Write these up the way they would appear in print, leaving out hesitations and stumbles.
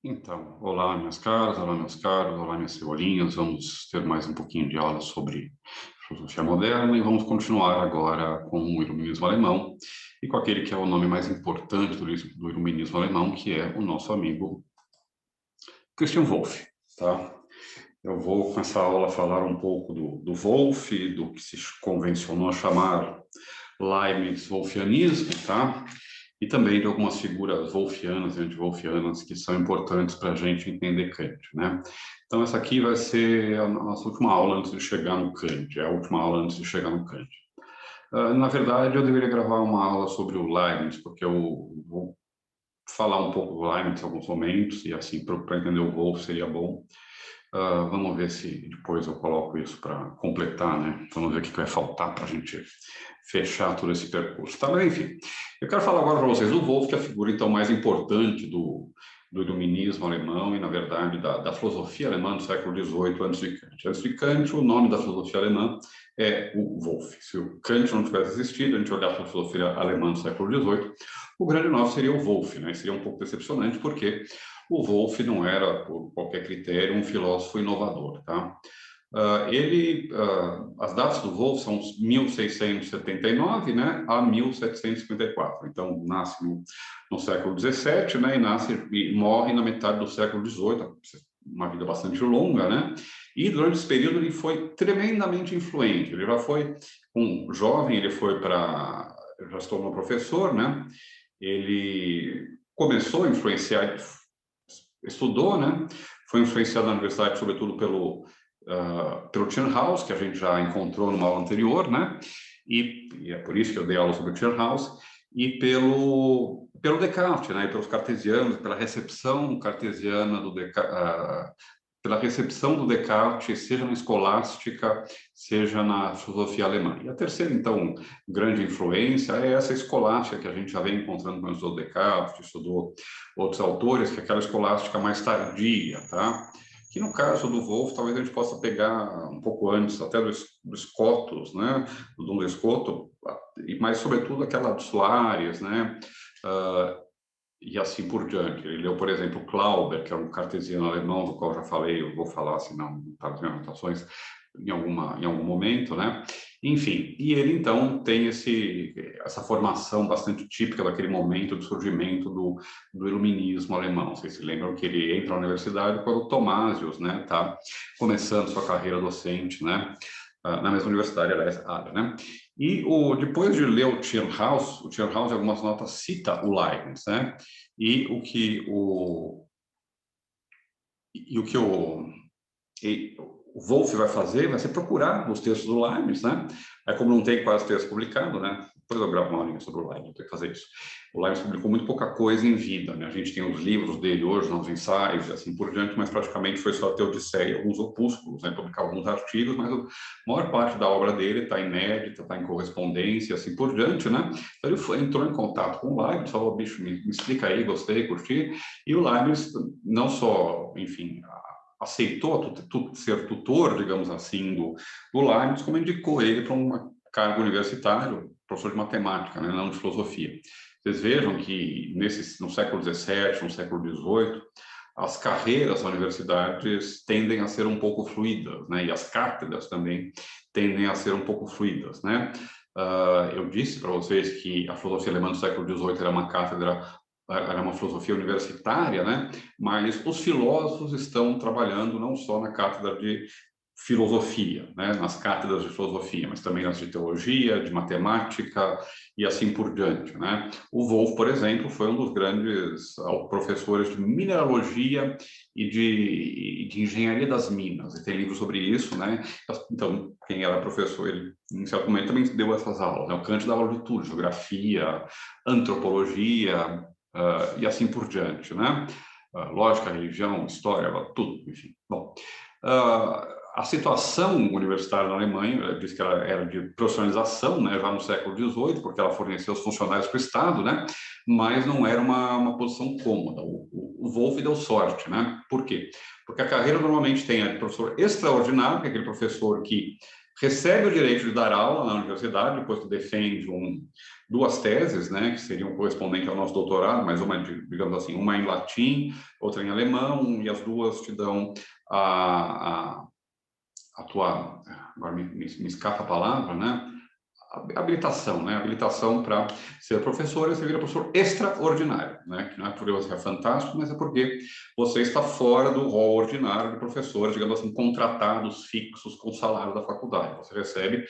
Então, olá, minhas caras, olá, meus caros, olá, minhas cebolinhas. Vamos ter mais um pouquinho de aula sobre filosofia moderna e vamos continuar agora com o iluminismo alemão e com aquele que é o nome mais importante do iluminismo alemão, que é o nosso amigo Christian Wolff, tá? Eu vou, com essa aula, falar um pouco do Wolff, do que se convencionou a chamar Leibniz-Wolffianismo, tá? E também de algumas figuras wolffianas e anti-wolffianas que são importantes para a gente entender Kant, né? Então, essa aqui vai ser a nossa última aula antes de chegar no Kant, é a última aula antes de chegar no Kant. Na verdade, eu deveria gravar uma aula sobre o Leibniz, porque eu vou falar um pouco do Leibniz em alguns momentos, e assim, para entender o Wolff seria bom. Vamos ver se depois eu coloco isso para completar, né? Vamos ver o que vai faltar para a gente fechar todo esse percurso. Tá, mas enfim, eu quero falar agora para vocês do Wolff, que é a figura então mais importante do iluminismo alemão e, na verdade, da filosofia alemã do século XVIII antes de Kant. Antes de Kant, o nome da filosofia alemã é o Wolff. Se o Kant não tivesse existido, a gente olhar para a filosofia alemã do século XVIII, o grande nome seria o Wolff, né? Seria um pouco decepcionante, porque o Wolff não era, por qualquer critério, um filósofo inovador, tá? As datas do Wolff são 1679, né, a 1754. Então, nasce no século XVII, né, e morre na metade do século XVIII, uma vida bastante longa, né? E durante esse período ele foi tremendamente influente. Ele já foi um jovem, já se tornou professor, né? Ele começou a influenciar, estudou, né? Foi influenciado na universidade, sobretudo pelo Tierhaus, que a gente já encontrou numa aula anterior, né? E é por isso que eu dei aula sobre o Tierhaus, e pelo Descartes, né? E pelos cartesianos, pela recepção cartesiana do Descartes, pela recepção do Descartes, seja na escolástica, seja na filosofia alemã. E a terceira, então, grande influência é essa escolástica que a gente já vem encontrando quando estudou Descartes, estudou outros autores, que é aquela escolástica mais tardia, tá? Que no caso do Wolff, talvez a gente possa pegar um pouco antes, até do Scotus, né? Do Dom Scoto, mas sobretudo aquela do Soares, né? E assim por diante. Ele leu, por exemplo, Clauber, que é um cartesiano alemão, do qual já falei, eu vou falar, se não está nas minhas anotações, em algum momento, né? Enfim, e ele, então, tem essa formação bastante típica daquele momento do surgimento do iluminismo alemão. Vocês se lembram que ele entra na universidade quando Thomasius, né, está começando sua carreira docente, né? Na mesma universidade, aliás, né? E depois de ler o Tierhaus em algumas notas cita o Leibniz, né? E o que o Wolff vai fazer vai ser procurar os textos do Leibniz, né? Aí, como não tem quase texto publicado, né? Depois eu gravo uma aulinha sobre o Leibniz, eu tenho que fazer isso. O Leibniz publicou muito pouca coisa em vida, né? A gente tem os livros dele hoje, os ensaios e assim por diante, mas praticamente foi só a Teodiceia e alguns opúsculos, né? Publicar alguns artigos, mas a maior parte da obra dele está inédita, está em correspondência e assim por diante, né? Então ele entrou em contato com o Leibniz, falou, bicho, me explica aí, gostei, curti, e o Leibniz não só, enfim, aceitou ser tutor, digamos assim, do Leibniz, como indicou ele para um cargo universitário, professor de matemática, né, não de filosofia. Vocês vejam que no século XVII, no século XVIII, as carreiras das universidades tendem a ser um pouco fluídas, né, e as cátedras também tendem a ser um pouco fluídas, né. Eu disse para vocês que a filosofia alemã do século XVIII era uma filosofia universitária, né? Mas os filósofos estão trabalhando não só na cátedra de filosofia, né? Nas cátedras de filosofia, mas também nas de teologia, de matemática e assim por diante, né? O Wolff, por exemplo, foi um dos grandes professores de mineralogia e de engenharia das minas, e tem livro sobre isso, né? Então, quem era professor, ele, em certo momento, também deu essas aulas, né? O Kant dava aula de tudo, geografia, antropologia, e assim por diante, né? Lógica, religião, história, tudo, enfim. Bom, a situação universitária na Alemanha, diz que ela era de profissionalização, né, já no século XVIII, porque ela fornecia os funcionários para o Estado, né, mas não era uma posição cômoda. O Wolff deu sorte, né? Por quê? Porque a carreira normalmente tem a de professor extraordinário, que é aquele professor que recebe o direito de dar aula na universidade, depois que defende duas teses, né, que seriam correspondentes ao nosso doutorado, mas uma, digamos assim, uma em latim, outra em alemão, e as duas te dão a tua, agora me escapa a palavra, né, habilitação, né? Habilitação para ser professor, e você vira professor extraordinário, né? Que não é porque você é fantástico, mas é porque você está fora do rol ordinário de professores, digamos assim, contratados fixos com o salário da faculdade. Você recebe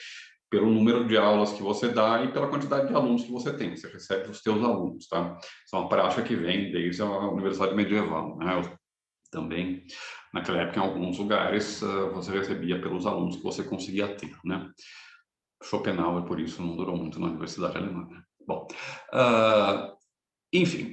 pelo número de aulas que você dá e pela quantidade de alunos que você tem. Você recebe dos teus alunos, tá? Isso é uma prática que vem desde a Universidade Medieval, né? Também, naquela época, em alguns lugares, você recebia pelos alunos que você conseguia ter, né? Schopenhauer, por isso, não durou muito na Universidade Alemã. Bom, enfim,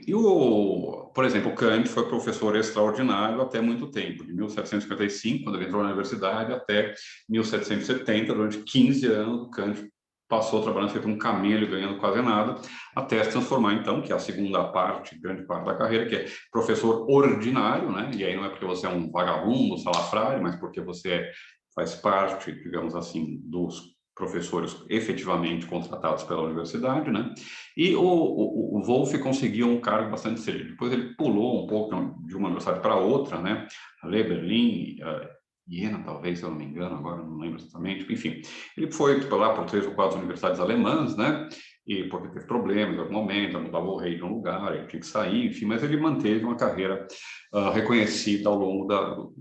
por exemplo, Kant foi professor extraordinário até muito tempo, de 1755, quando ele entrou na universidade, até 1770, durante 15 anos, Kant passou trabalhando feito um camelo, ganhando quase nada, até se transformar, então, que é a segunda parte, grande parte da carreira, que é professor ordinário, né? E aí não é porque você é um vagabundo, salafrário, mas porque você faz parte, digamos assim, dos professores efetivamente contratados pela universidade, né? E o Wolff conseguiu um cargo bastante cedo. Depois ele pulou um pouco de uma universidade para outra, né? Halle, Berlim, Iena, talvez, se eu não me engano, agora não lembro exatamente. Enfim, ele foi lá por 3 ou 4 universidades alemãs, né? E porque teve problemas em algum momento, mudava o rei de um lugar, ele tinha que sair, enfim, mas ele manteve uma carreira reconhecida ao longo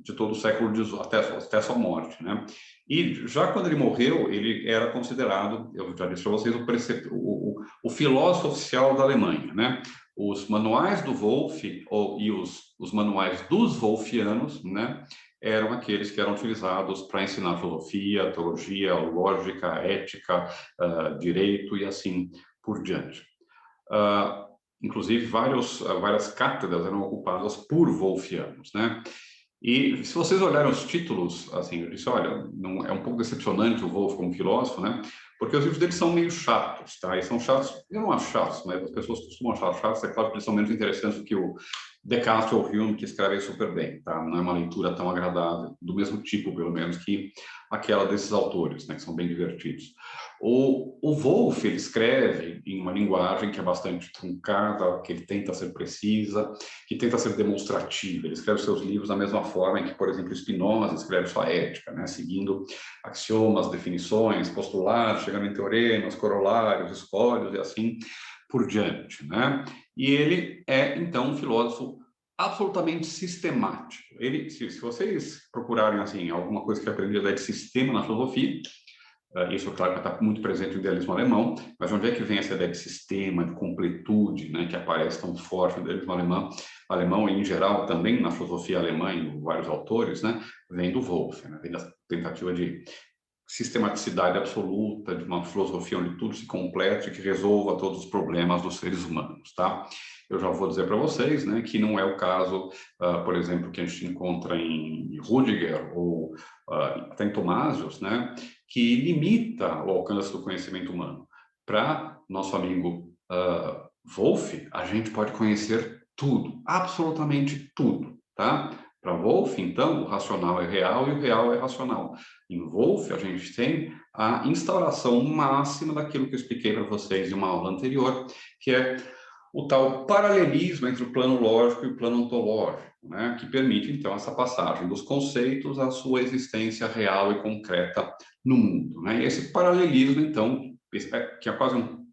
de todo o século XVIII, até a sua morte, né? E já quando ele morreu, ele era considerado, eu já disse para vocês, o filósofo oficial da Alemanha, né? Os manuais do Wolff e os manuais dos Wolffianos, né? Eram aqueles que eram utilizados para ensinar filosofia, teologia, lógica, ética, direito e assim por diante. Inclusive, várias cátedras eram ocupadas por Wolffianos, né? E se vocês olharem os títulos, assim, eu disse, olha, não, é um pouco decepcionante o Wolff como filósofo, né? Porque os livros dele são meio chatos, tá? E são chatos, eu não acho chatos, mas as pessoas costumam achar chatos, é claro que eles são menos interessantes do que o Descartes ou Hume, que escrevem super bem, tá? Não é uma leitura tão agradável, do mesmo tipo, pelo menos, que aquela desses autores, né? Que são bem divertidos. O Wolff, ele escreve em uma linguagem que é bastante truncada, que ele tenta ser precisa, que tenta ser demonstrativa. Ele escreve seus livros da mesma forma em que, por exemplo, Spinoza escreve sua ética, né? Seguindo axiomas, definições, postulados, chegando em teoremas, corolários, escolhos e assim por diante, né? E ele é, então, um filósofo absolutamente sistemático. Ele, se vocês procurarem, assim, alguma coisa que aprendi a dar de sistema na filosofia, isso, claro, está muito presente no idealismo alemão, mas onde é que vem essa ideia de sistema, de completude, né, que aparece tão forte no idealismo alemão e, em geral, também na filosofia alemã, em vários autores, né, vem do Wolff, né, vem da tentativa de sistematicidade absoluta, de uma filosofia onde tudo se complete e que resolva todos os problemas dos seres humanos, tá? Eu já vou dizer para vocês, né, que não é o caso, por exemplo, que a gente encontra em Rudiger ou até em Thomasius, né, que limita o alcance do conhecimento humano. Para nosso amigo Wolff, a gente pode conhecer tudo, absolutamente tudo, tá? Para Wolff, então, o racional é real e o real é racional. Em Wolff, a gente tem a instauração máxima daquilo que eu expliquei para vocês em uma aula anterior, que é o tal paralelismo entre o plano lógico e o plano ontológico, né? Que permite, então, essa passagem dos conceitos à sua existência real e concreta no mundo, né? E esse paralelismo, então, que é quase um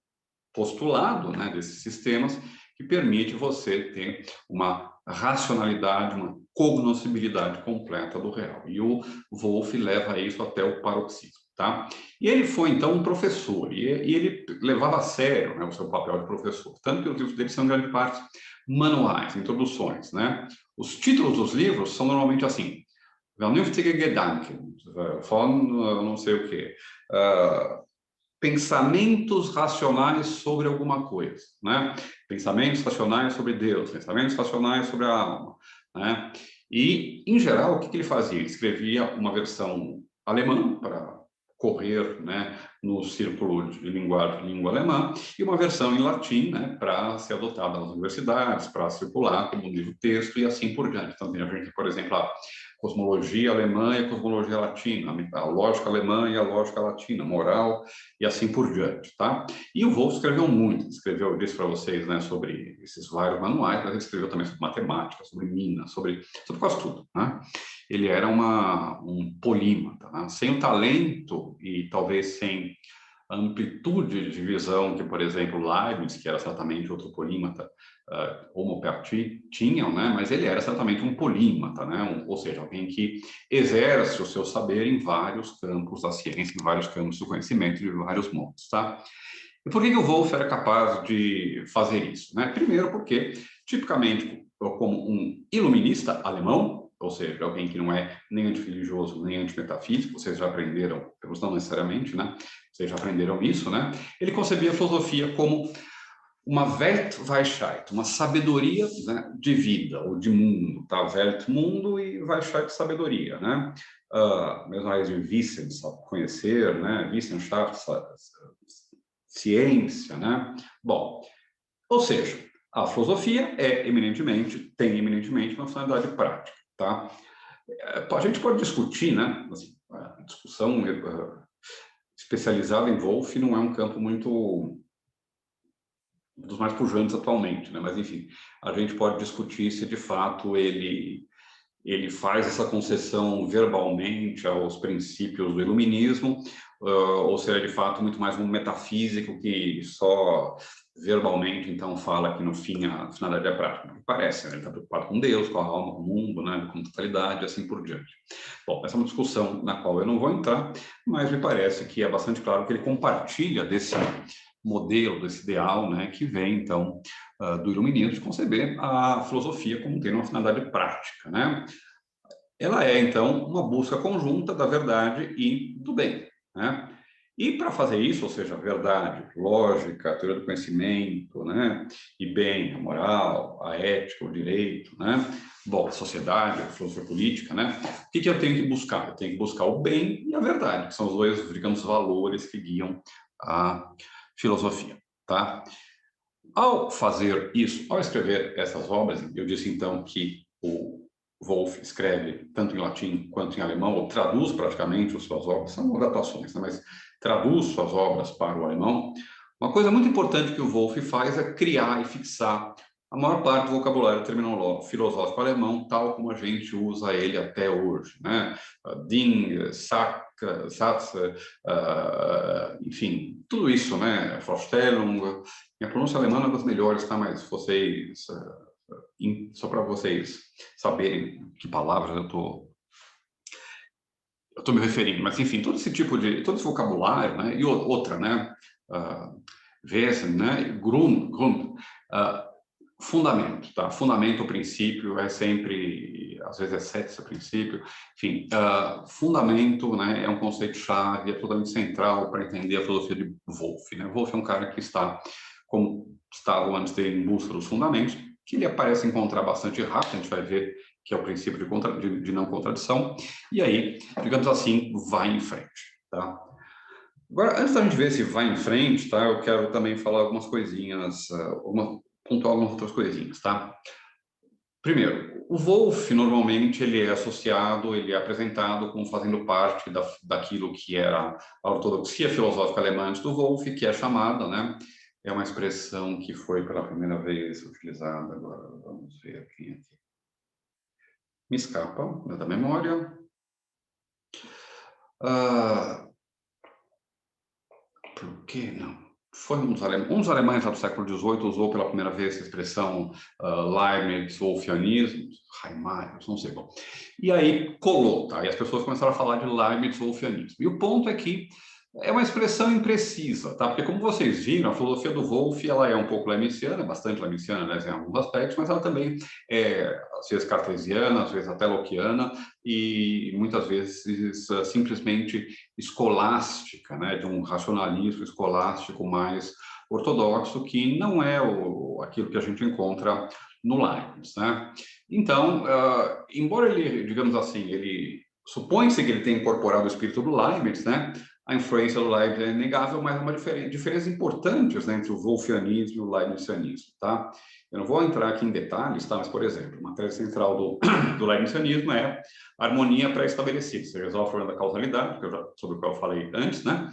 postulado, né, desses sistemas, que permite você ter uma racionalidade, uma cognoscibilidade completa do real. E o Wolff leva isso até o paroxismo, tá? E ele foi, então, um professor, e ele levava a sério, né, o seu papel de professor, tanto que os livros dele são, em grande parte, manuais, introduções, né? Os títulos dos livros são normalmente assim, Vernünftige Gedanken, von não sei o quê, pensamentos racionais sobre alguma coisa, né? Pensamentos racionais sobre Deus, pensamentos racionais sobre a alma, né? E, em geral, o que ele fazia? Ele escrevia uma versão alemã para correr, né, no círculo de língua alemã, e uma versão em latim, né, para ser adotada nas universidades, para circular como livro-texto e assim por diante. Então, tem a gente, por exemplo, cosmologia alemã e a cosmologia latina, a lógica alemã e a lógica latina, moral e assim por diante, tá? E o Wolff escreveu muito, escreveu, eu disse para vocês, né, sobre esses vários manuais, mas ele escreveu também sobre matemática, sobre Minas, sobre quase tudo, né? Ele era um polímata, né? Sem o talento e talvez sem a amplitude de visão que, por exemplo, Leibniz, que era certamente outro polímata, Homo Perti, tinham, né? Mas ele era certamente um polímata, né? Ou seja, alguém que exerce o seu saber em vários campos da ciência, em vários campos do conhecimento, de vários modos, tá? E por que o Wolff era capaz de fazer isso, né? Primeiro porque, tipicamente, como um iluminista alemão, ou seja, alguém que não é nem antirreligioso, nem antimetafísico, vocês já aprenderam, não necessariamente, né? Vocês já aprenderam isso, né? Ele concebia a filosofia como uma Weltweisheit, uma sabedoria, né, de vida, ou de mundo, tá? Welt, mundo, e Weisheit, sabedoria, né? Mesmo raiz de Wissen, conhecer, né? Wissenschaft, ciência, né? Bom, ou seja, a filosofia tem eminentemente uma finalidade prática, tá? A gente pode discutir, né? Assim, a discussão especializada em Wolff não é um campo muito dos mais pujantes atualmente, né? Mas enfim, a gente pode discutir se de fato ele faz essa concessão verbalmente aos princípios do iluminismo, ou se é de fato muito mais um metafísico que só verbalmente então fala que no fim a finalidade é prática. Não parece, né? Ele está preocupado com Deus, com a alma, com o mundo, né? Com a totalidade, assim por diante. Bom, essa é uma discussão na qual eu não vou entrar, mas me parece que é bastante claro que ele compartilha desse modelo, desse ideal, né, que vem, então, do iluminismo, de conceber a filosofia como tendo uma finalidade prática, né? Ela é, então, uma busca conjunta da verdade e do bem, né? E para fazer isso, ou seja, a verdade, lógica, a teoria do conhecimento, né? E bem, a moral, a ética, o direito, né? Bom, a sociedade, a filosofia política, né? O que eu tenho que buscar? Eu tenho que buscar o bem e a verdade, que são os dois, digamos, valores que guiam a filosofia, tá? Ao fazer isso, ao escrever essas obras, eu disse então que o Wolff escreve tanto em latim quanto em alemão, ou traduz praticamente as suas obras, são adaptações, né? Mas traduz suas obras para o alemão. Uma coisa muito importante que o Wolff faz é criar e fixar a maior parte do vocabulário terminológico filosófico alemão, tal como a gente usa ele até hoje, né? Ding, Sack, Satz, enfim, tudo isso, né? Vorstellung. Minha pronúncia alemã é uma das melhores, tá? Mas vocês, só para vocês saberem que palavras eu tô me referindo, mas enfim, todo esse vocabulário, né? E outra, né? Wesen, né? Grund, fundamento, tá? Fundamento, o princípio é sempre, às vezes é sexo, princípio, enfim, fundamento, né? É um conceito-chave, é totalmente central para entender a filosofia de Wolff, né? Wolff é um cara que está, como estava antes dele, em busca dos fundamentos, que ele parece encontrar bastante rápido, a gente vai ver que é o princípio de não contradição, e aí, digamos assim, vai em frente, tá? Agora, antes da gente ver se vai em frente, tá? Eu quero também falar algumas coisinhas, pontuar algumas outras coisinhas, tá? Primeiro, o Wolff, normalmente, ele é associado, ele é apresentado como fazendo parte daquilo que era a ortodoxia filosófica alemã antes do Wolff, que é chamada, né? É uma expressão que foi pela primeira vez utilizada, agora vamos ver aqui. Me escapa da memória. Por que não? Foi um dos alemães lá do século XVIII usou pela primeira vez essa expressão Leibniz, Wolffianismo, Heimarus, não sei bom. E aí colou, tá? E as pessoas começaram a falar de Leibniz, Wolffianismo. E o ponto é que é uma expressão imprecisa, tá? Porque como vocês viram, a filosofia do Wolff, ela é um pouco leibniziana, bastante leibniziana, né, em alguns aspectos, mas ela também é, às vezes, cartesiana, às vezes até lockeana, e muitas vezes simplesmente escolástica, né, de um racionalismo escolástico mais ortodoxo, que não é aquilo que a gente encontra no Leibniz, né? Então, embora ele, digamos assim, ele supõe-se que ele tenha incorporado o espírito do Leibniz, né? a influência do Leibniz é inegável, mas há uma diferença importantes, né, entre o wolfianismo e o leibnizianismo, tá? Eu não vou entrar aqui em detalhes, tá? Mas, por exemplo, uma tese central do leibnizianismo é a harmonia pré-estabelecida. Você resolve o problema da causalidade, sobre o qual eu falei antes, né?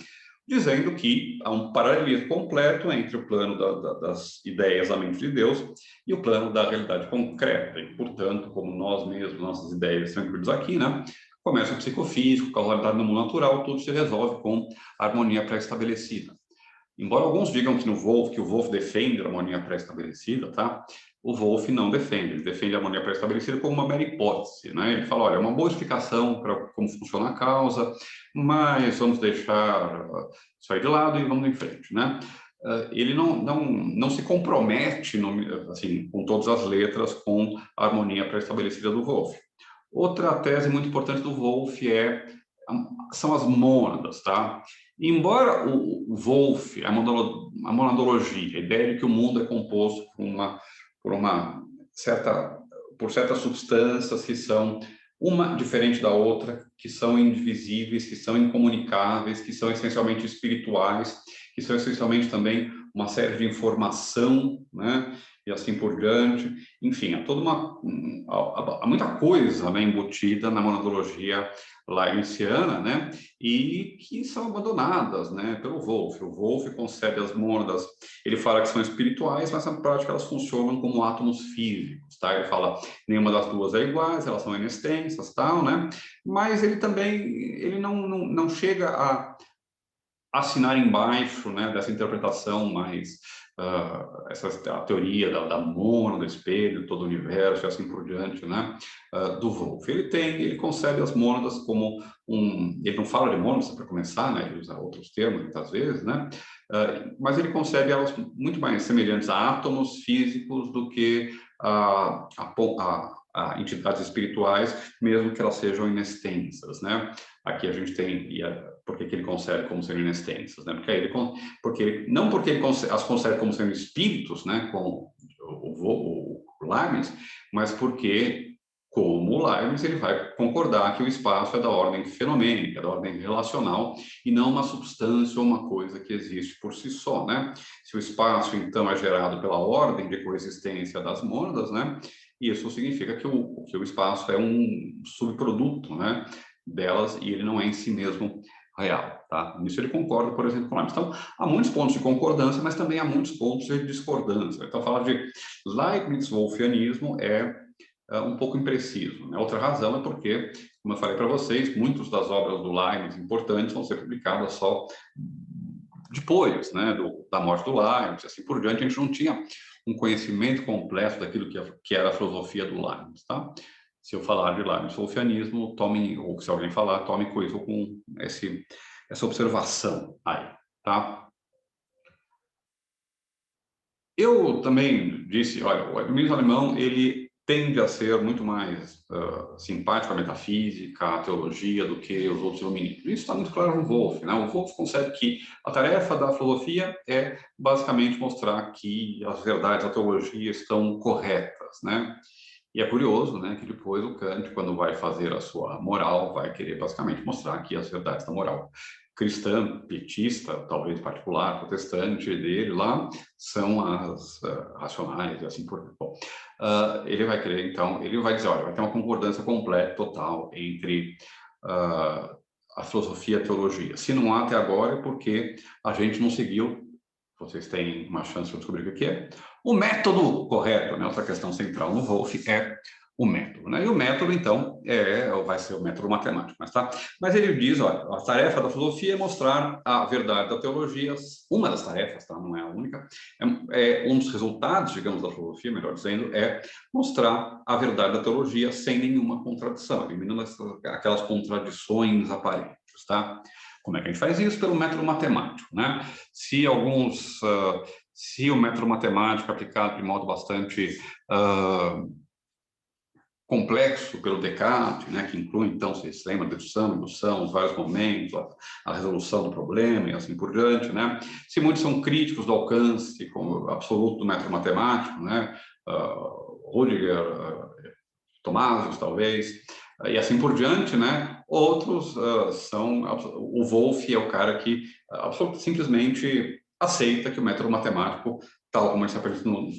Dizendo que há um paralelismo completo entre o plano das ideias da mente de Deus e o plano da realidade concreta. E, portanto, como nós mesmos, nossas ideias são incluídas aqui, né? Começa o psicofísico, causalidade no mundo natural, tudo se resolve com harmonia pré-estabelecida. Embora alguns digam que o Wolff defende a harmonia pré-estabelecida, tá? O Wolff não defende, ele defende a harmonia pré-estabelecida como uma mera hipótese, né? Ele fala, olha, é uma boa explicação para como funciona a causa, mas vamos deixar isso aí de lado e vamos em frente, né? Ele não se compromete, assim, com todas as letras, com a harmonia pré-estabelecida do Wolff. Outra tese muito importante do Wolff são as mônadas, tá? Embora o Wolff, a monadologia, a ideia de que o mundo é composto por certas substâncias que são uma diferente da outra, que são indivisíveis, que são incomunicáveis, que são essencialmente espirituais, que são essencialmente também uma série de informação, né? E assim por diante. Enfim, há muita coisa, né, embutida na monadologia leibniziana, né, e que são abandonadas, né, pelo Wolff. O Wolff concebe as mônadas, ele fala que são espirituais, mas na prática elas funcionam como átomos físicos, tá? Ele fala nenhuma das duas é iguais, elas são inextensas, tal, né? Mas ele não chega a assinar embaixo, né, dessa interpretação mais a teoria da mônada, do espelho, todo o universo e assim por diante, né, do Wolff. Ele concebe as mônadas como ele não fala de mônadas para começar, né, ele usa outros termos muitas vezes, né, mas ele concebe elas muito mais semelhantes a átomos físicos do que a entidades espirituais, mesmo que elas sejam inextensas, né. Aqui a gente tem por que ele concebe como sendo inextensas, né? Porque ele as concebe como sendo espíritos, né? Com o Leibniz, mas porque, como o Leibniz, ele vai concordar que o espaço é da ordem fenomênica, da ordem relacional, e não uma substância ou uma coisa que existe por si só, né? Se o espaço, então, é gerado pela ordem de coexistência das mônadas, né? Isso significa que o espaço é um subproduto, né, delas, e ele não é em si mesmo real, tá? Nisso ele concorda, por exemplo, com Leibniz. Então, há muitos pontos de concordância, mas também há muitos pontos de discordância. Então, falar de Leibniz-Wolffianismo é um pouco impreciso, né? Outra razão é porque, como eu falei para vocês, muitas das obras do Leibniz importantes vão ser publicadas só depois, né, da morte do Leibniz, assim por diante. A gente não tinha um conhecimento completo daquilo que era a filosofia do Leibniz, tá? Se eu falar de Leibniz-Wolffianismo, ou se alguém falar, tome cuidado com essa observação aí, tá? Eu também disse, olha, o iluminismo alemão, ele tende a ser muito mais simpático à metafísica, à teologia, do que os outros iluministas. Isso está muito claro no Wolff, né? O Wolff concebe que a tarefa da filosofia é basicamente mostrar que as verdades da teologia estão corretas, né? E é curioso, né, que depois o Kant, quando vai fazer a sua moral, vai querer basicamente mostrar que as verdades da moral cristã, pietista, talvez particular, protestante dele lá, são as racionais e assim por diante. Bom, ele vai querer, então, ele vai dizer, olha, vai ter uma concordância completa, total, entre a filosofia e a teologia. Se não há até agora, é porque a gente não seguiu, vocês têm uma chance de descobrir o que é, o método correto, né? Outra questão central no Wolff é o método, né? E o método, então, vai ser o método matemático, mas ele diz, olha, a tarefa da filosofia é mostrar a verdade da teologia, uma das tarefas, tá? Não é a única, um dos resultados, digamos, da filosofia, melhor dizendo, é mostrar a verdade da teologia sem nenhuma contradição, eliminando aquelas contradições aparentes, tá? Como é que a gente faz isso? Pelo método matemático, né? Se o método matemático aplicado de modo bastante complexo pelo Descartes, né, que inclui, então, vocês lembram, dedução, indução, os vários momentos, a resolução do problema e assim por diante, né? Se muitos são críticos do alcance absoluto do método matemático, né? Rüdiger, Tomasius, talvez, e assim por diante, né? Outros são... O Wolff é o cara que simplesmente aceita que o método matemático, tal como ele se apresenta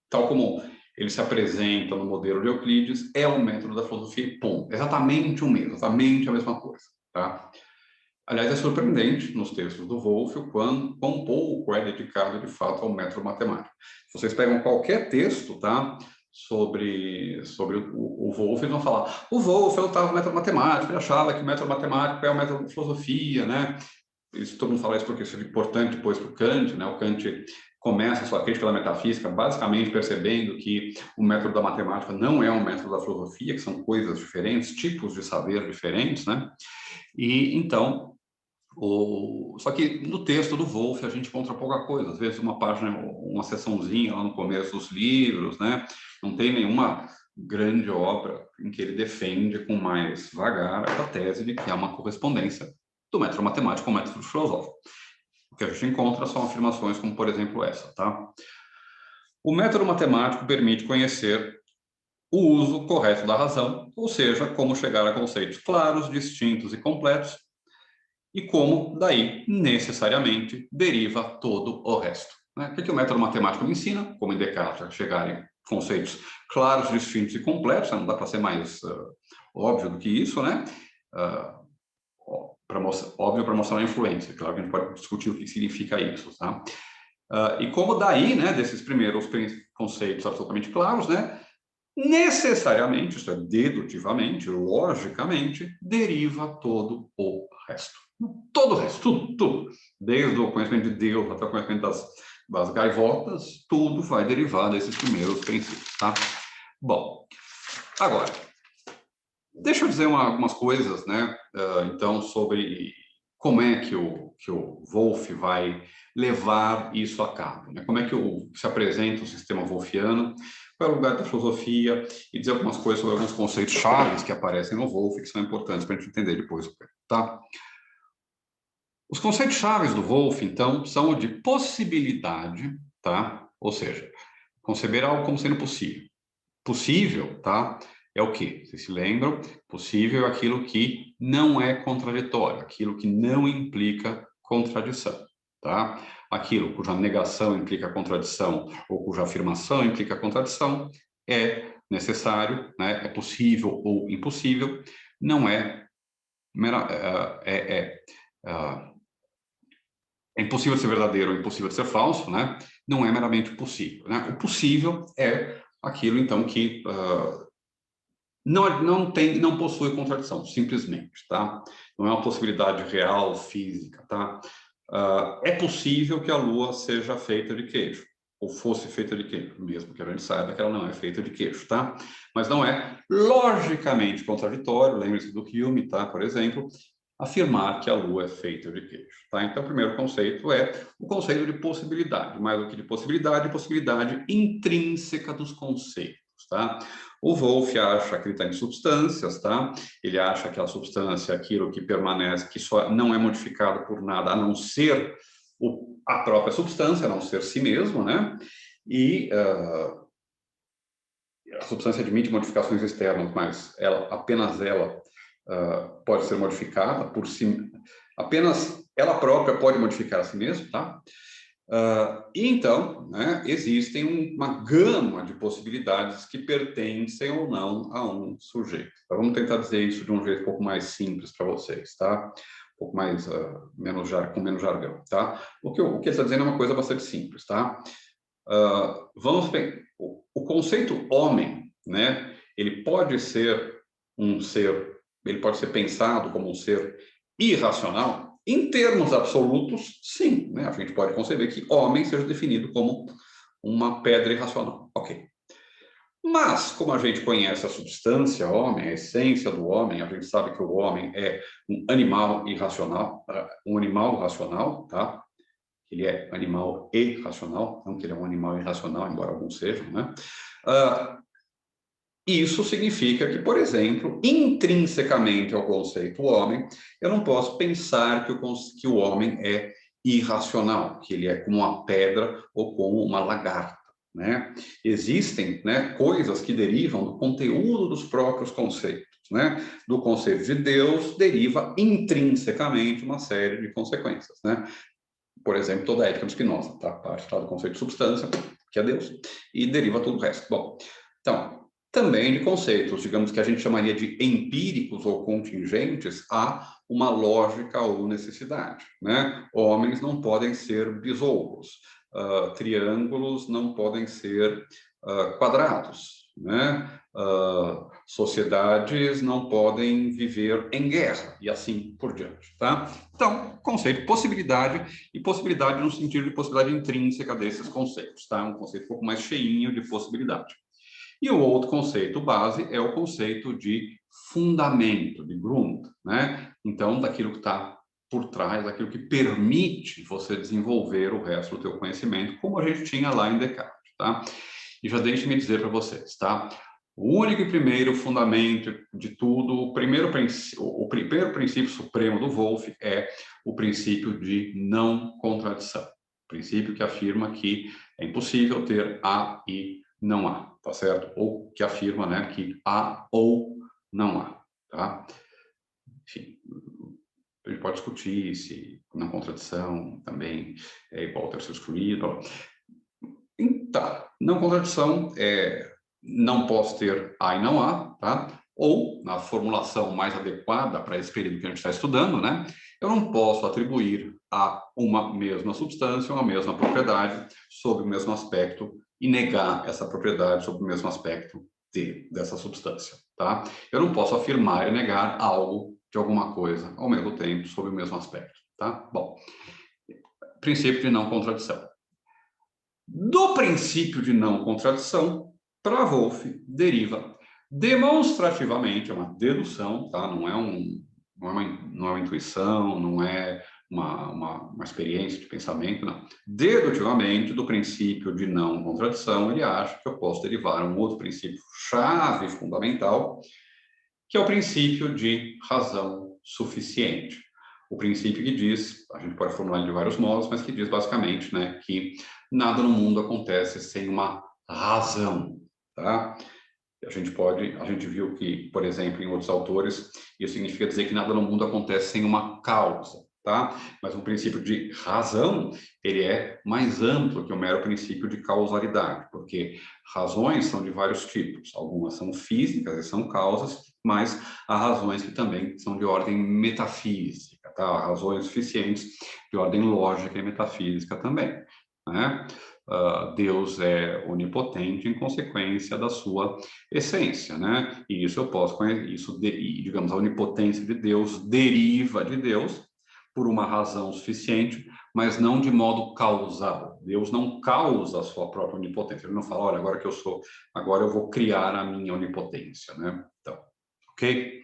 tal como ele se apresenta no modelo de Euclides, é um método da filosofia, ponto. Exatamente o mesmo, exatamente a mesma coisa, tá? Aliás, é surpreendente nos textos do Wolff quão pouco é dedicado, de fato, ao método matemático. Se vocês pegam qualquer texto, tá, sobre o Wolff, eles vão falar: o Wolff lutava no método matemático, ele achava que o método matemático é o método da filosofia, né? Isso, todo mundo fala isso porque isso é importante depois para o Kant, né? O Kant começa a sua crítica da metafísica basicamente percebendo que o método da matemática não é um método da filosofia, que são coisas diferentes, tipos de saber diferentes, né? E então, só que no texto do Wolff a gente encontra pouca coisa, às vezes uma página, uma seçãozinha lá no começo dos livros, né? Não tem nenhuma grande obra em que ele defende com mais vagar a tese de que há uma correspondência do método matemático com o método filosófico. O que a gente encontra são afirmações como, por exemplo, essa, tá? O método matemático permite conhecer o uso correto da razão, ou seja, como chegar a conceitos claros, distintos e completos, e como, daí, necessariamente, deriva todo o resto. Né? O que o método matemático me ensina? Como em Descartes, chegar em conceitos claros, distintos e completos, não dá para ser mais óbvio do que isso, né? Óbvio para mostrar a influência, claro que a gente pode discutir o que significa isso, tá? E como daí, né, desses primeiros conceitos absolutamente claros, né, necessariamente, isto é, dedutivamente, logicamente, deriva todo o resto. Todo o resto, tudo. Desde o conhecimento de Deus até o conhecimento das gaivotas, tudo vai derivar desses primeiros princípios, tá? Bom, agora, deixa eu dizer algumas coisas, né, então, sobre como é que o Wolff vai levar isso a cabo, né? Como é que se apresenta o sistema wolffiano, qual é o lugar da filosofia, e dizer algumas coisas sobre alguns conceitos chaves que aparecem no Wolff, que são importantes para a gente entender depois, tá? Os conceitos chaves do Wolff, então, são o de possibilidade, tá? Ou seja, conceber algo como sendo possível. Possível, tá? É o quê? Vocês se lembram? Possível é aquilo que não é contraditório, aquilo que não implica contradição, tá? Aquilo cuja negação implica contradição ou cuja afirmação implica contradição é necessário, né? É possível ou impossível, não é é impossível de ser verdadeiro ou impossível de ser falso, né? Não é meramente possível, né? O possível é aquilo, então, que não possui contradição, simplesmente, tá? Não é uma possibilidade real, física, tá? É possível que a Lua seja feita de queijo, ou fosse feita de queijo, mesmo que a gente saiba que ela não é feita de queijo, tá? Mas não é logicamente contraditório, lembre-se do Hume, tá? Por exemplo, afirmar que a Lua é feita de queijo, tá? Então, o primeiro conceito é o conceito de possibilidade, mais do que de possibilidade, possibilidade intrínseca dos conceitos, tá? O Wolff acha que ele está em substâncias, tá? Ele acha que a substância é aquilo que permanece, que só não é modificado por nada, a não ser a própria substância, a não ser si mesmo, né? E a substância admite modificações externas, mas apenas ela pode ser modificada por si, apenas ela própria pode modificar a si mesma, tá? E então, né, existem uma gama de possibilidades que pertencem ou não a um sujeito. Então, vamos tentar dizer isso de um jeito um pouco mais simples para vocês, tá? Um pouco mais, com menos jargão, tá? O que ele está dizendo é uma coisa bastante simples, tá? O conceito homem, né? Ele pode ser ele pode ser pensado como um ser irracional. Em termos absolutos, sim, né? A gente pode conceber que homem seja definido como uma pedra irracional, ok. Mas, como a gente conhece a substância homem, a essência do homem, a gente sabe que o homem é um animal irracional, um animal racional, tá? Ele é animal e racional, não que ele é um animal irracional, embora alguns sejam, né? Isso significa que, por exemplo, intrinsecamente ao conceito homem, eu não posso pensar que o homem é irracional, que ele é como uma pedra ou como uma lagarta, né? Existem, né, coisas que derivam do conteúdo dos próprios conceitos, né? Do conceito de Deus deriva intrinsecamente uma série de consequências, né? Por exemplo, toda a ética do Spinoza, tá? Parte lá do conceito de substância, que é Deus, e deriva tudo o resto. Bom, então, também de conceitos, digamos que a gente chamaria de empíricos ou contingentes, há uma lógica ou necessidade, né? Homens não podem ser besouros, triângulos não podem ser quadrados, né? Sociedades não podem viver em guerra, e assim por diante, tá? Então, conceito possibilidade, e possibilidade no sentido de possibilidade intrínseca desses conceitos, tá? Um conceito um pouco mais cheinho de possibilidade. E o outro conceito base é o conceito de fundamento, de Grund, né? Então, daquilo que está por trás, daquilo que permite você desenvolver o resto do teu conhecimento, como a gente tinha lá em Descartes, tá? E já deixe-me dizer para vocês, tá? O único e primeiro fundamento de tudo, o primeiro princípio supremo do Wolff é o princípio de não contradição. Princípio que afirma que é impossível ter A e não há, tá certo? Ou que afirma, né, que há ou não há, tá? Enfim, a gente pode discutir se não contradição também é igual a ter sido excluído. Tá, não contradição é não posso ter há e não há, tá? Ou, na formulação mais adequada para esse período que a gente está estudando, né? Eu não posso atribuir a uma mesma substância, uma mesma propriedade, sob o mesmo aspecto, e negar essa propriedade sob o mesmo aspecto dessa substância, tá? Eu não posso afirmar e negar algo de alguma coisa ao mesmo tempo, sob o mesmo aspecto, tá? Bom, princípio de não contradição. Do princípio de não contradição, para Wolff, deriva demonstrativamente, é uma dedução, tá? Não é uma intuição, não é uma experiência de pensamento, não. Dedutivamente, do princípio de não contradição, ele acha que eu posso derivar um outro princípio chave fundamental, que é o princípio de razão suficiente. O princípio que diz, a gente pode formular de vários modos, mas que diz basicamente, né, que nada no mundo acontece sem uma razão, tá? A gente viu que, por exemplo, em outros autores, isso significa dizer que nada no mundo acontece sem uma causa, tá? Mas o princípio de razão, ele é mais amplo que o mero princípio de causalidade, porque razões são de vários tipos. Algumas são físicas e são causas, mas há razões que também são de ordem metafísica, tá? Há razões suficientes de ordem lógica e metafísica também, né? Deus é onipotente em consequência da sua essência, né? E isso eu posso conhecer, digamos, a onipotência de Deus deriva de Deus por uma razão suficiente, mas não de modo causal. Deus não causa a sua própria onipotência. Ele não fala, olha, agora eu vou criar a minha onipotência, né? Então, ok?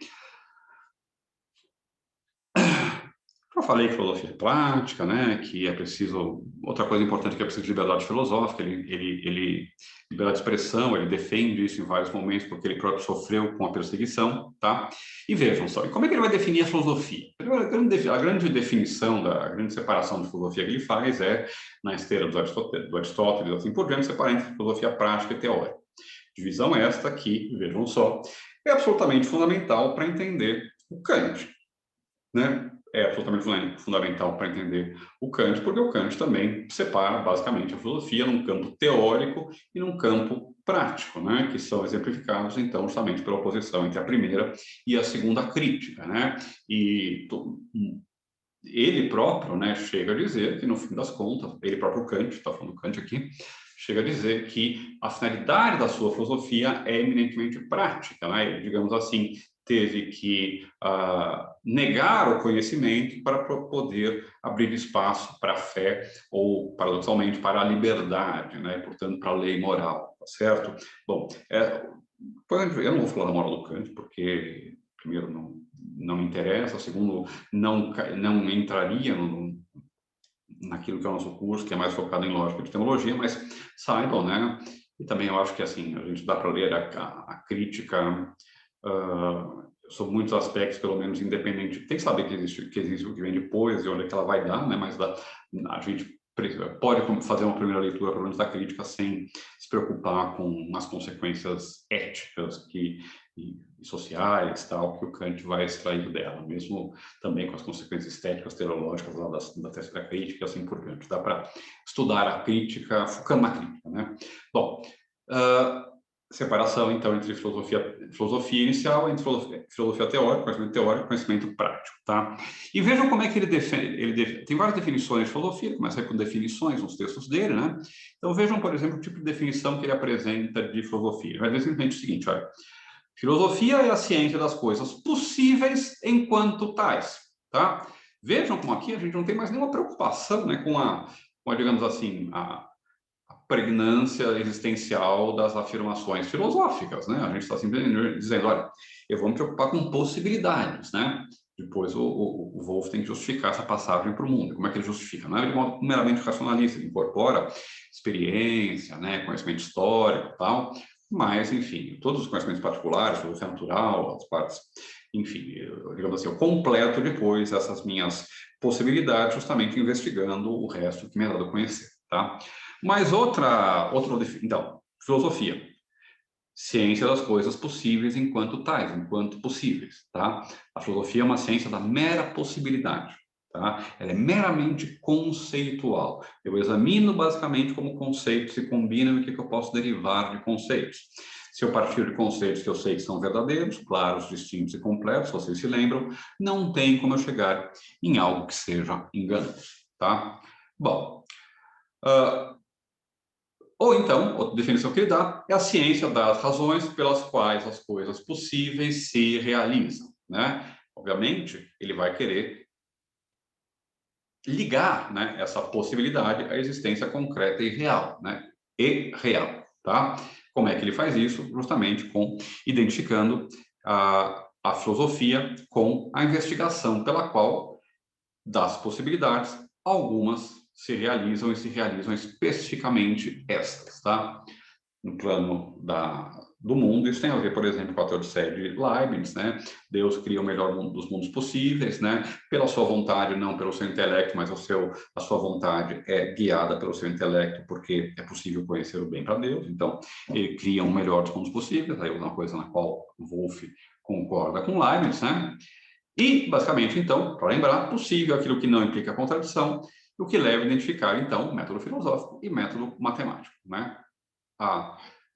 Eu falei que filosofia é prática, né? Que é preciso... Outra coisa importante que é preciso de liberdade filosófica, liberdade de expressão, ele defende isso em vários momentos, porque ele próprio sofreu com a perseguição, tá? E vejam só, e como é que ele vai definir a filosofia? A grande definição, a grande separação de filosofia que ele faz é, na esteira do Aristóteles, assim por diante, separar entre filosofia prática e teórica. Divisão esta que, vejam só, é absolutamente fundamental para entender o Kant, né? É absolutamente fundamental para entender o Kant, porque o Kant também separa basicamente a filosofia num campo teórico e num campo prático, né? Que são exemplificados, então, justamente pela oposição entre a primeira e a segunda crítica, né? E ele próprio, né, chega a dizer que, no fim das contas, ele próprio Kant, está falando Kant aqui, chega a dizer que a finalidade da sua filosofia é eminentemente prática, né? Digamos assim, teve que negar o conhecimento para poder abrir espaço para a fé ou, paradoxalmente, para a liberdade, né? Portanto, para a lei moral, tá certo? Bom, eu não vou falar da moral do Kant, porque, primeiro, não me interessa, segundo, não entraria naquilo que é o nosso curso, que é mais focado em lógica de teologia, mas saibam, né? E também eu acho que, assim, a gente dá para ler a crítica sobre muitos aspectos, pelo menos independente. Tem que saber que existe o que vem depois e onde é que ela vai dar, né? Mas a gente pode fazer uma primeira leitura, pelo menos, da crítica, sem se preocupar com as consequências éticas e sociais, tal, que o Kant vai extrair dela, mesmo também com as consequências estéticas, teleológicas lá da terceira crítica e assim por diante. Dá para estudar a crítica, focando na crítica, né? Bom, separação, então, entre filosofia inicial, entre filosofia teórica, conhecimento teórico e conhecimento prático, tá? E vejam como é que ele define, tem várias definições de filosofia, começa aí com definições nos textos dele, né? Então, vejam, por exemplo, o tipo de definição que ele apresenta de filosofia. Ele vai dizer simplesmente o seguinte, olha, filosofia é a ciência das coisas possíveis enquanto tais, tá? Vejam como aqui a gente não tem mais nenhuma preocupação, né, com a digamos assim, a pregnância existencial das afirmações filosóficas, né? A gente está simplesmente dizendo, olha, eu vou me preocupar com possibilidades, né? Depois o Wolff tem que justificar essa passagem para o mundo. Como é que ele justifica? Não é de modo meramente racionalista, ele incorpora experiência, né? Conhecimento histórico e tal, mas, enfim, todos os conhecimentos particulares, filosofia natural, as partes, enfim, digamos assim, eu completo depois essas minhas possibilidades, justamente investigando o resto que me é dado a conhecer, tá? Mas então, filosofia, ciência das coisas possíveis enquanto tais, enquanto possíveis, tá? A filosofia é uma ciência da mera possibilidade, tá? Ela é meramente conceitual. Eu examino basicamente como conceitos se combinam e o que eu posso derivar de conceitos. Se eu partir de conceitos que eu sei que são verdadeiros, claros, distintos e completos, vocês se lembram, não tem como eu chegar em algo que seja enganoso, tá? Bom, ou então, outra definição que ele dá é a ciência das razões pelas quais as coisas possíveis se realizam, né? Obviamente, ele vai querer ligar, né, essa possibilidade à existência concreta e real, né? E real, tá? Como é que ele faz isso? Justamente identificando a filosofia com a investigação pela qual, das possibilidades, algumas se realizam e se realizam especificamente estas, tá? No plano do mundo, isso tem a ver, por exemplo, com a teodiceia de Leibniz, né? Deus cria o melhor mundo dos mundos possíveis, né? Pela sua vontade, não pelo seu intelecto, mas a sua vontade é guiada pelo seu intelecto, porque é possível conhecer o bem para Deus. Então, ele cria o melhor dos mundos possíveis, aí é uma coisa na qual Wolff concorda com Leibniz, né? E, basicamente, então, para lembrar, possível aquilo que não implica contradição, o que leva a identificar, então, método filosófico e método matemático, né?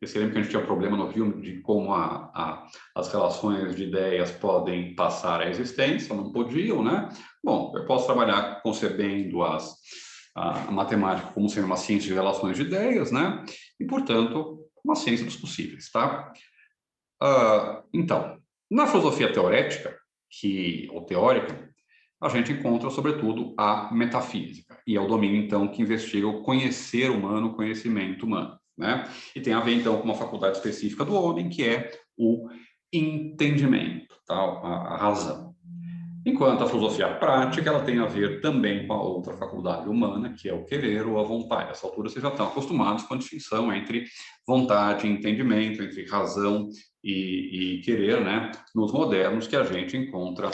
Você lembra que a gente tinha um problema no filme de como as relações de ideias podem passar à existência, não podiam, né? Bom, eu posso trabalhar concebendo a matemática como sendo uma ciência de relações de ideias, né? E, portanto, uma ciência dos possíveis, tá? Então, na filosofia teorética, ou teórica, a gente encontra, sobretudo, a metafísica, e é o domínio, então, que investiga o conhecer humano, o conhecimento humano, né? E tem a ver, então, com uma faculdade específica do homem, que é o entendimento, tá? A razão. Enquanto a filosofia prática, ela tem a ver também com a outra faculdade humana, que é o querer ou a vontade. Nessa altura, vocês já estão acostumados com a distinção entre vontade e entendimento, entre razão e querer, né? Nos modernos, que a gente encontra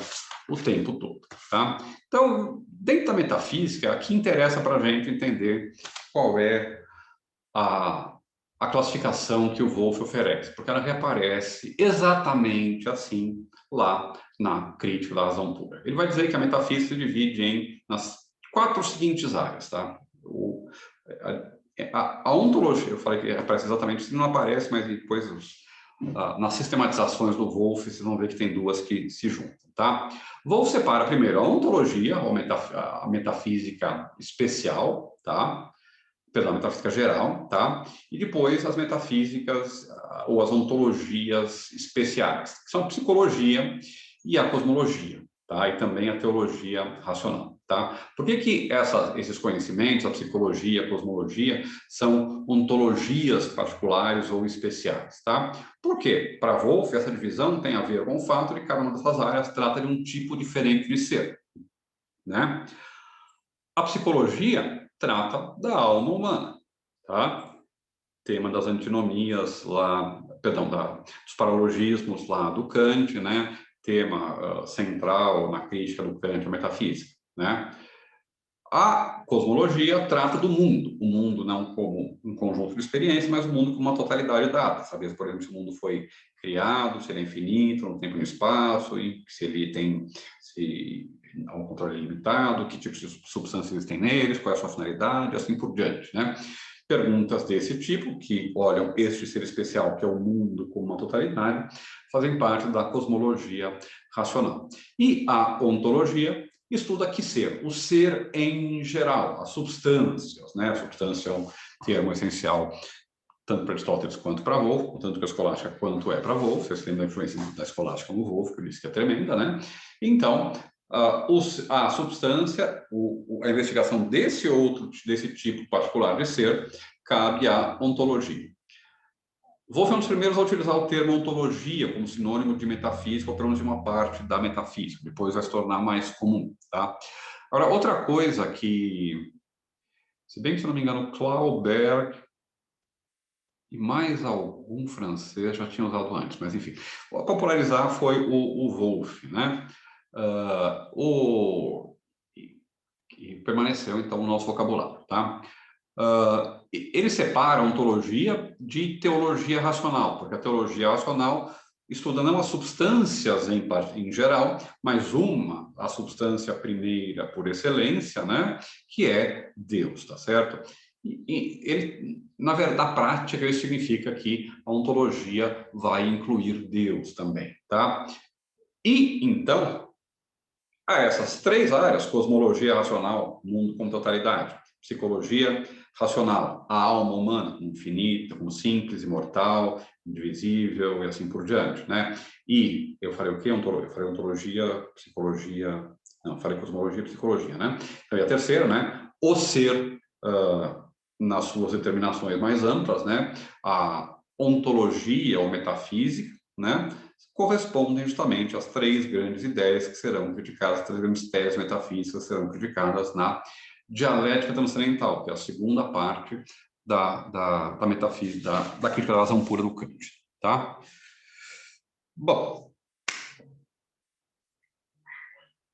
o tempo todo, tá? Então, dentro da metafísica, aqui interessa para a gente entender qual é a classificação que o Wolff oferece, porque ela reaparece exatamente assim lá na Crítica da Razão Pura. Ele vai dizer que a metafísica se divide nas 4 seguintes áreas, tá? A ontologia, eu falei que aparece exatamente assim, não aparece, mas depois nas sistematizações do Wolff, vocês vão ver que tem 2 que se juntam, tá? Wolff separa primeiro a ontologia, ou a metafísica especial, tá? Perdão, a metafísica geral, tá? E depois as metafísicas ou as ontologias especiais, que são a psicologia e a cosmologia, tá? E também a teologia racional, tá? Por que esses conhecimentos, a psicologia, a cosmologia, são ontologias particulares ou especiais, tá? Por quê? Para Wolff, essa divisão tem a ver com o fato de que cada uma dessas áreas trata de um tipo diferente de ser, né? A psicologia trata da alma humana, tá? Tema das antinomias lá, perdão, dos paralogismos lá do Kant, né? Tema central na crítica do Kant à metafísica, né? A cosmologia trata do mundo, o mundo não como um conjunto de experiências, mas o mundo como uma totalidade dada. Saber, por exemplo, se o mundo foi criado, se ele é infinito, no tempo e no espaço, e se ele tem há um controle limitado, que tipos de substâncias existem neles, qual é a sua finalidade, assim por diante, né? Perguntas desse tipo, que olham este ser especial, que é o mundo como uma totalidade, fazem parte da cosmologia racional. E a ontologia estuda que ser, o ser em geral, as substâncias, né? A substância é um termo essencial tanto para Aristóteles quanto para Wolff, tanto para a escolástica quanto é para Wolff. Vocês lembram da influência da escolástica no Wolff, que eu disse que é tremenda, né? Então, a substância, a investigação desse tipo particular de ser, cabe à ontologia. Wolff é um dos primeiros a utilizar o termo ontologia como sinônimo de metafísica, ou pelo menos de uma parte da metafísica. Depois vai se tornar mais comum, tá? Agora, outra coisa que, se bem que, se não me engano, Clauberg e mais algum francês já tinha usado antes, mas enfim, a popularizar foi o Wolff, né? E permaneceu, então, no nosso vocabulário, tá? Ele separa a ontologia de teologia racional, porque a teologia racional estuda não as substâncias em geral, mas a substância primeira por excelência, né, que é Deus, tá certo? E ele, na verdade, na prática, isso significa que a ontologia vai incluir Deus também, tá? E, então, há essas três áreas: cosmologia racional, mundo como totalidade; psicologia racional, a alma humana como infinita, como simples, imortal, indivisível e assim por diante, né? E eu falei o quê? Eu falei ontologia, psicologia, não, falei cosmologia e psicologia, né? Então, e a terceira, né? O ser, nas suas determinações mais amplas, né? A ontologia ou metafísica, né? Correspondem justamente às três grandes ideias que serão criticadas, as três grandes teses metafísicas serão criticadas na dialética transcendental, que é a segunda parte da metafísica, da crítica da razão pura do Kant, tá? Bom,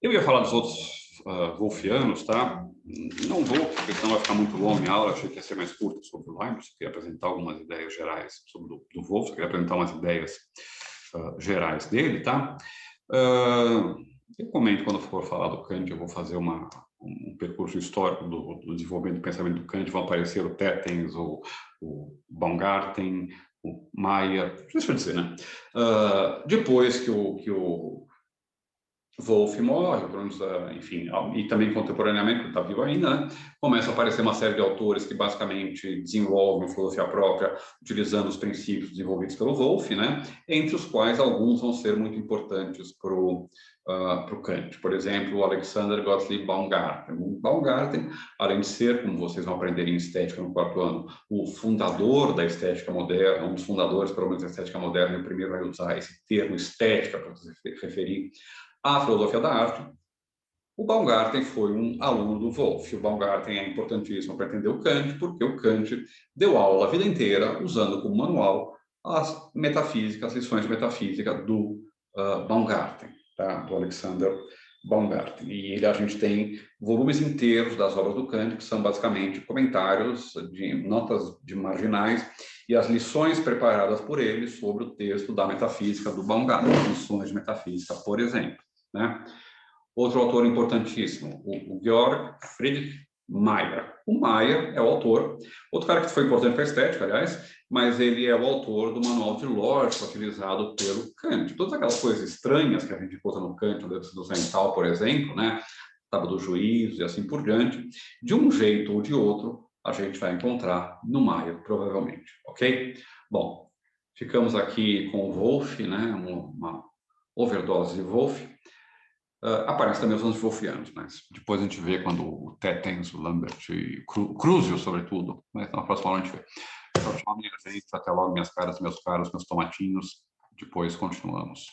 eu ia falar dos outros wolffianos, tá? Não vou, porque senão vai ficar muito longa a minha aula. Eu achei que ia ser mais curta sobre o Leibniz. Eu queria apresentar algumas ideias gerais sobre do Wolff, eu queria apresentar umas ideias gerais dele, tá? Eu comento quando for falar do Kant, eu vou fazer um percurso histórico do desenvolvimento do pensamento do Kant. Vão aparecer o Tetens, o Baumgarten, o Mayer, deixa eu dizer, né? Depois que o Wolff morre, enfim, e também contemporaneamente, está vivo ainda, né? Começa a aparecer uma série de autores que basicamente desenvolvem filosofia própria, utilizando os princípios desenvolvidos pelo Wolff, né? Entre os quais alguns vão ser muito importantes para o Kant. Por exemplo, o Alexander Gottlieb Baumgarten. O Baumgarten, além de ser, como vocês vão aprender em estética no quarto ano, o fundador da estética moderna, um dos fundadores, pelo menos, da estética moderna, e o primeiro vai usar esse termo estética para se referir à filosofia da arte. O Baumgarten foi um aluno do Wolff. O Baumgarten é importantíssimo para entender o Kant, porque o Kant deu aula a vida inteira usando como manual as metafísicas, as lições de metafísica do Baumgarten, tá? Do Alexander Baumgarten. E a gente tem volumes inteiros das obras do Kant, que são basicamente comentários de notas de marginais e as lições preparadas por ele sobre o texto da metafísica do Baumgarten, lições de metafísica, por exemplo, né? Outro autor importantíssimo, o Georg Friedrich Mayer. O Mayer é o autor, outro cara que foi importante para a estética, aliás, mas ele é o autor do manual de lógica utilizado pelo Kant. Todas aquelas coisas estranhas que a gente encontra no Kant, do ocidental, por exemplo, né? Tábua do juízo e assim por diante, de um jeito ou de outro, a gente vai encontrar no Mayer, provavelmente, ok? Bom, ficamos aqui com o Wolff, né? Uma overdose de Wolff. Aparece também os anti-wolffianos, mas depois a gente vê quando o Tetens, o Lambert e o Cruzio, sobretudo, mas na próxima aula a gente vê. Tchau, tchau, minha gente. Até logo, minhas caras, meus caros, meus tomatinhos. Depois continuamos.